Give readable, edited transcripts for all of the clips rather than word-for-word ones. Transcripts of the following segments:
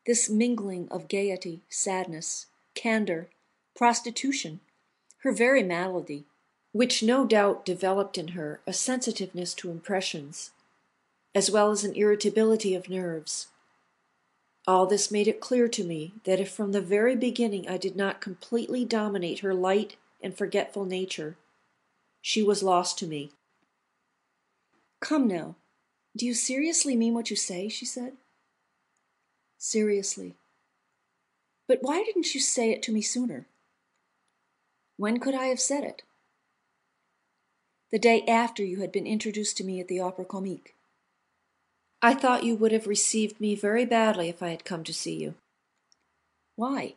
this mingling of gaiety, sadness, candor, prostitution, her very malady, which no doubt developed in her a sensitiveness to impressions, as well as an irritability of nerves. All this made it clear to me that if from the very beginning I did not completely dominate her light and forgetful nature, she was lost to me. "Come now, do you seriously mean what you say?" she said. "Seriously. But why didn't you say it to me sooner?" "When could I have said it?" "The day after you had been introduced to me at the Opera Comique. I thought you would have received me very badly if I had come to see you." "Why?"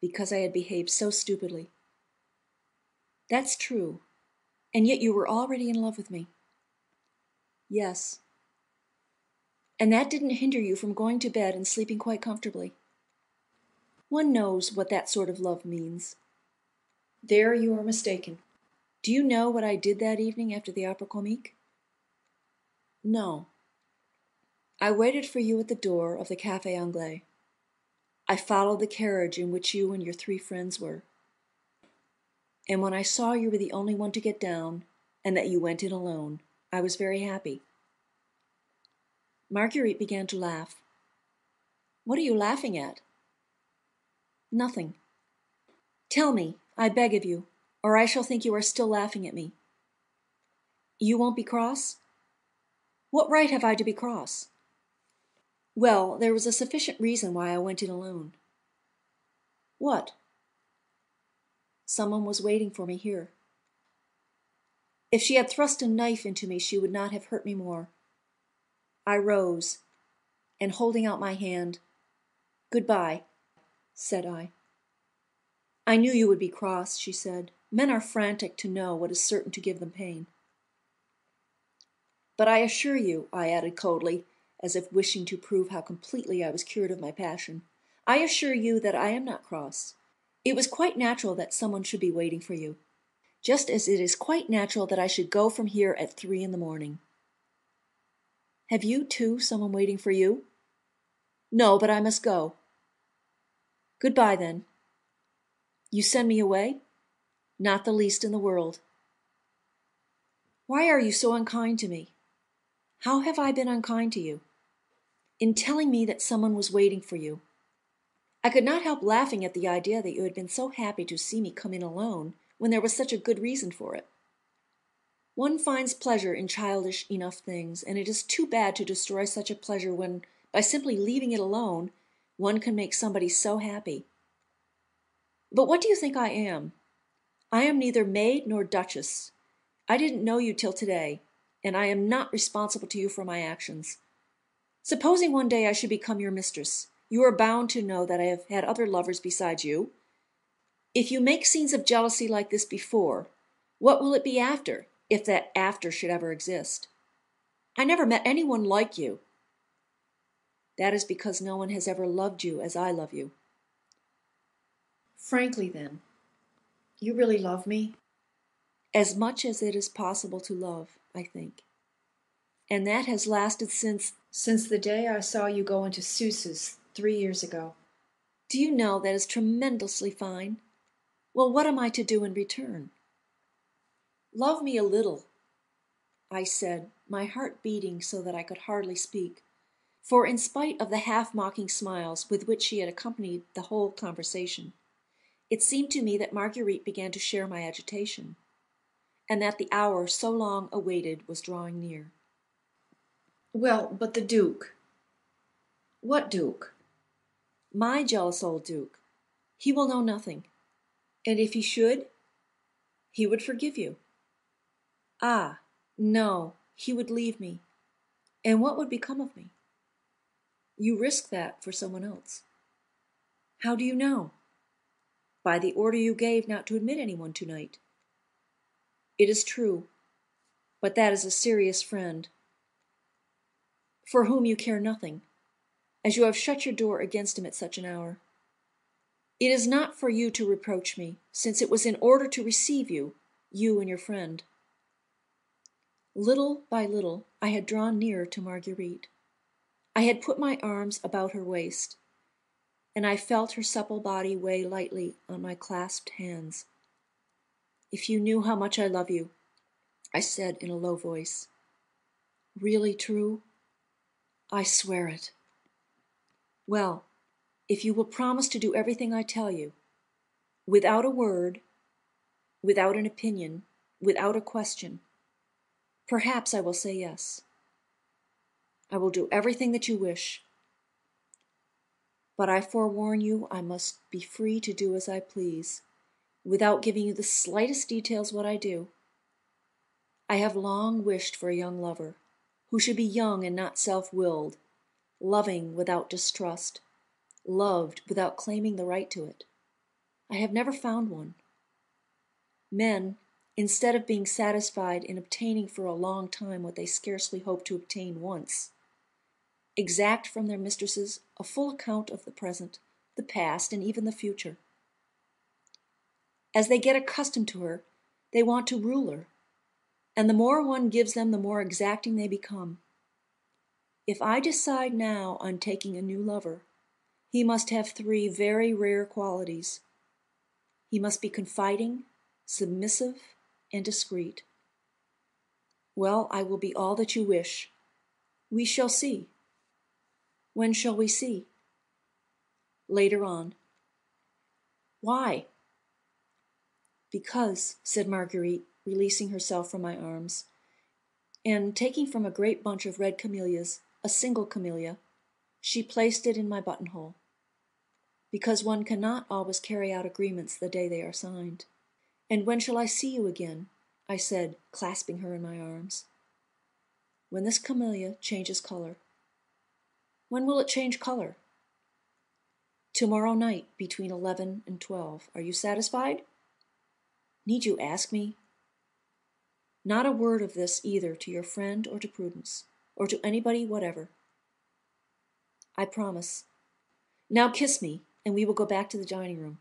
"Because I had behaved so stupidly." "That's true. And yet you were already in love with me." "Yes." "And that didn't hinder you from going to bed and sleeping quite comfortably." "One knows what that sort of love means." "There you are mistaken. Do you know what I did that evening after the Opera Comique?" "No." "I waited for you at the door of the Café Anglais. I followed the carriage in which you and your 3 friends were. And when I saw you were the only one to get down, and that you went in alone, I was very happy." Marguerite began to laugh. "What are you laughing at?" "Nothing." "Tell me, I beg of you, or I shall think you are still laughing at me. You won't be cross?" "What right have I to be cross?" "Well, there was a sufficient reason why I went in alone." "What?" "Someone was waiting for me here." If she had thrust a knife into me, she would not have hurt me more. I rose, and holding out my hand, "Good-bye," said I. "I knew you would be cross," she said. "Men are frantic to know what is certain to give them pain." "But I assure you," I added coldly, as if wishing to prove how completely I was cured of my passion, "I assure you that I am not cross. It was quite natural that someone should be waiting for you, just as it is quite natural that I should go from here at 3 in the morning." "Have you, too, someone waiting for you?" "No, but I must go." "Good-bye, then." "You send me away?" "Not the least in the world." "Why are you so unkind to me?" "How have I been unkind to you?" "In telling me that someone was waiting for you. I could not help laughing at the idea that you had been so happy to see me come in alone, when there was such a good reason for it. One finds pleasure in childish enough things, and it is too bad to destroy such a pleasure when, by simply leaving it alone, one can make somebody so happy. But what do you think I am? I am neither maid nor duchess. I didn't know you till today, and I am not responsible to you for my actions. Supposing one day I should become your mistress, you are bound to know that I have had other lovers besides you. If you make scenes of jealousy like this before, what will it be after, if that after should ever exist? I never met anyone like you." "That is because no one has ever loved you as I love you." "Frankly, then, you really love me?" "As much as it is possible to love, I think. And that has lasted since the day I saw you go into Seuss's 3 years ago. Do you know, that is tremendously fine? Well, what am I to do in return?" "Love me a little," I said, my heart beating so that I could hardly speak, for in spite of the half-mocking smiles with which she had accompanied the whole conversation, it seemed to me that Marguerite began to share my agitation, and that the hour so long awaited was drawing near. "Well, but the Duke." "What Duke?" "My jealous old Duke. He will know nothing. And if he should, he would forgive you." "Ah, no, he would leave me. And what would become of me?" "You risk that for someone else." "How do you know?" "By the order you gave not to admit anyone tonight." "It is true. But that is a serious friend, for whom you care nothing, as you have shut your door against him at such an hour. It is not for you to reproach me, since it was in order to receive you, you and your friend." Little by little I had drawn nearer to Marguerite. I had put my arms about her waist, and I felt her supple body weigh lightly on my clasped hands. "If you knew how much I love you," I said in a low voice. "Really true?" "I swear it." "Well, if you will promise to do everything I tell you, without a word, without an opinion, without a question, perhaps I will say yes. I will do everything that you wish. But I forewarn you I must be free to do as I please, without giving you the slightest details what I do. I have long wished for a young lover, who should be young and not self-willed, loving without distrust, loved without claiming the right to it. I have never found one. Men, instead of being satisfied in obtaining for a long time what they scarcely hope to obtain once, exact from their mistresses a full account of the present, the past, and even the future. As they get accustomed to her, they want to rule her, and the more one gives them, the more exacting they become. If I decide now on taking a new lover, he must have 3 very rare qualities. He must be confiding, submissive, and discreet. Well, I will be all that you wish. We shall see. When shall we see? Later on. Why? Because, said Marguerite, releasing herself from my arms, and taking from a great bunch of red camellias a single camellia, she placed it in my buttonhole. Because one cannot always carry out agreements the day they are signed. And when shall I see you again? I said, clasping her in my arms. When this camellia changes color. When will it change color? Tomorrow night between 11 and 12. Are you satisfied? Need you ask me? Not a word of this either to your friend or to Prudence, or to anybody whatever. I promise. Now kiss me, and we will go back to the dining room.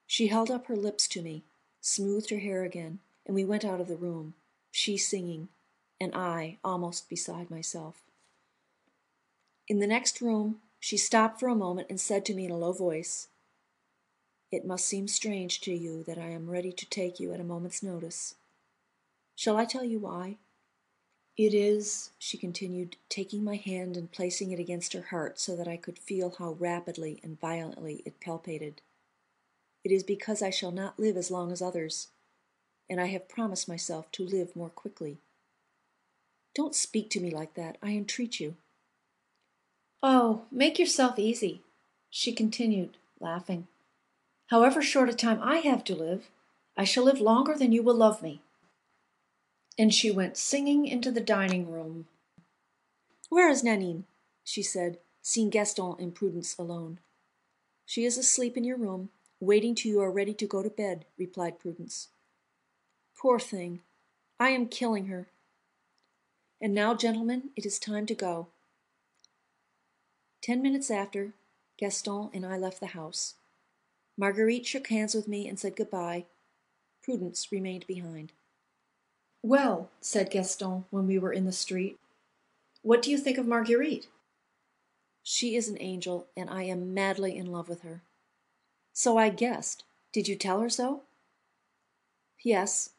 She held up her lips to me, smoothed her hair again, and we went out of the room, she singing, and I almost beside myself. In the next room, she stopped for a moment and said to me in a low voice, "It must seem strange to you that I am ready to take you at a moment's notice. Shall I tell you why? It is," she continued, taking my hand and placing it against her heart so that I could feel how rapidly and violently it palpitated. "It is because I shall not live as long as others, and I have promised myself to live more quickly. Don't speak to me like that, I entreat you." "Oh, make yourself easy," she continued, laughing. "However short a time I have to live, I shall live longer than you will love me." And she went singing into the dining room. "Where is Nanine?" she said, seeing Gaston and Prudence alone. "She is asleep in your room, waiting till you are ready to go to bed," replied Prudence. "Poor thing! I am killing her. And now, gentlemen, it is time to go." 10 minutes after, Gaston and I left the house. Marguerite shook hands with me and said good-bye. Prudence remained behind. "Well," said Gaston when we were in the street, "what do you think of Marguerite?" "She is an angel, and I am madly in love with her." "So I guessed. Did you tell her so?" "Yes."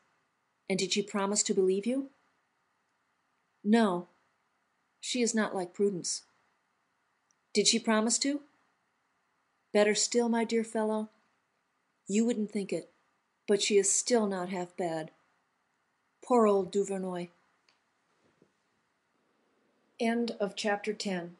"And did she promise to believe you?" "No. She is not like Prudence." "Did she promise to?" "Better still, my dear fellow. You wouldn't think it, but she is still not half bad. Poor old Duvernoy." End of chapter 10.